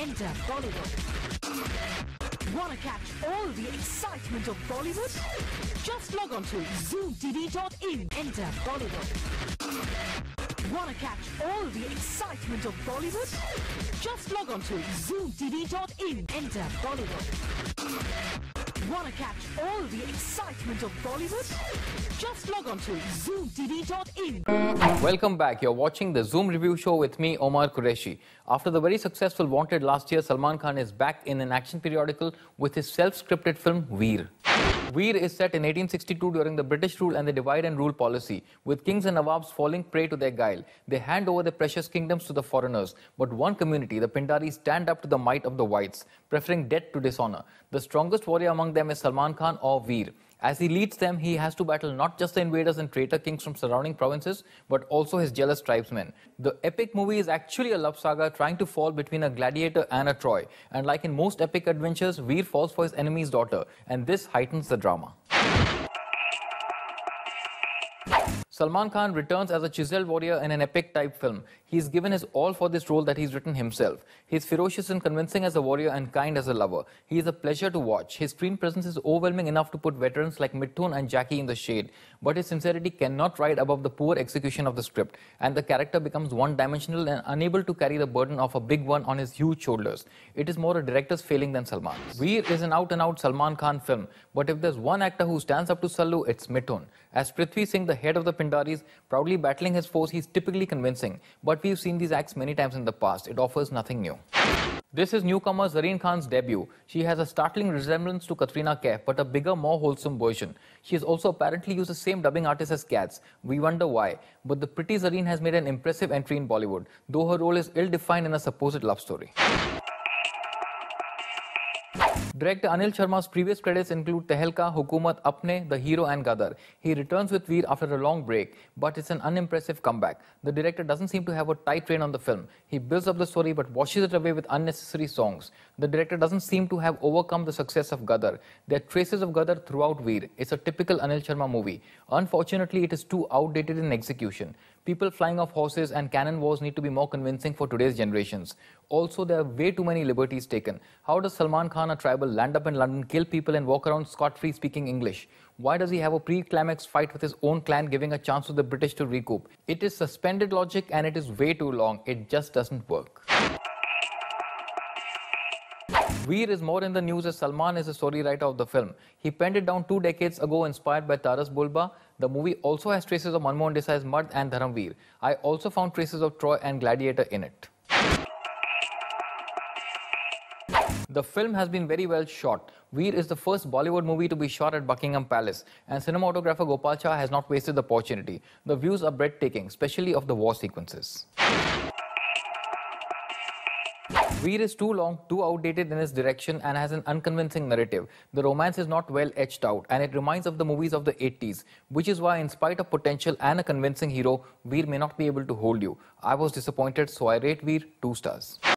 enter Bollywood. Wanna catch all the excitement of Bollywood? Just log on to zoomtv.in. Enter Bollywood. Wanna catch all the excitement of Bollywood? Just log on to zoomtv.in. Enter Bollywood. Wanna catch all the excitement of Bollywood? Just log on to zoomtv.in. Welcome back. You're watching the Zoom Review Show with me, Omar Qureshi. After the very successful Wanted last year, Salman Khan is back in an action periodical with his self-scripted film Veer. Veer is set in 1862 during the British rule and the divide and rule policy. With kings and nawabs falling prey to their guile, they hand over their precious kingdoms to the foreigners. But one community, the Pindaris, stand up to the might of the whites, preferring death to dishonor. The strongest warrior among them is Salman Khan, or Veer. As he leads them, he has to battle not just the invaders and traitor kings from surrounding provinces, but also his jealous tribesmen. The epic movie is actually a love saga trying to fall between a gladiator and a Troy. And like in most epic adventures, Veer falls for his enemy's daughter, and this heightens the drama. Salman Khan returns as a chiseled warrior in an epic-type film. He's given his all for this role that he's written himself. He's ferocious and convincing as a warrior and kind as a lover. He is a pleasure to watch. His screen presence is overwhelming enough to put veterans like Mithun and Jackie in the shade. But his sincerity cannot ride above the poor execution of the script, and the character becomes one-dimensional and unable to carry the burden of a big one on his huge shoulders. It is more a director's failing than Salman's. Veer is an out-and-out Salman Khan film, but if there's one actor who stands up to Sallu, it's Mithun. As Prithvi Singh, the head of the Pindaris, proudly battling his foes, he's typically convincing. But we've seen these acts many times in the past. It offers nothing new. This is newcomer Zareen Khan's debut. She has a startling resemblance to Katrina Kaif, but a bigger, more wholesome version. She has also apparently used the same dubbing artist as Katz. We wonder why. But the pretty Zareen has made an impressive entry in Bollywood, though her role is ill-defined in a supposed love story. Director Anil Sharma's previous credits include Tehelka, Hukumat, Apne, The Hero and Gadar. He returns with Veer after a long break, but it's an unimpressive comeback. The director doesn't seem to have a tight rein on the film. He builds up the story but washes it away with unnecessary songs. The director doesn't seem to have overcome the success of Gadar. There are traces of Gadar throughout Veer. It's a typical Anil Sharma movie. Unfortunately, it is too outdated in execution. People flying off horses and cannon wars need to be more convincing for today's generations. Also, there are way too many liberties taken. How does Salman Khan, a tribal, land up in London, kill people and walk around scot-free speaking English? Why does he have a pre-climax fight with his own clan, giving a chance to the British to recoup? It is suspended logic and it is way too long. It just doesn't work. Veer is more in the news as Salman is the story writer of the film. He penned it down 2 decades ago inspired by Taras Bulba. The movie also has traces of Manmohan Desai's Mard and Dharamveer. I also found traces of Troy and Gladiator in it. The film has been very well shot. Veer is the first Bollywood movie to be shot at Buckingham Palace, and cinematographer Gopal Shah has not wasted the opportunity. The views are breathtaking, especially of the war sequences. Veer is too long, too outdated in its direction and has an unconvincing narrative. The romance is not well etched out and it reminds of the movies of the 80s, which is why in spite of potential and a convincing hero, Veer may not be able to hold you. I was disappointed, so I rate Veer 2 stars.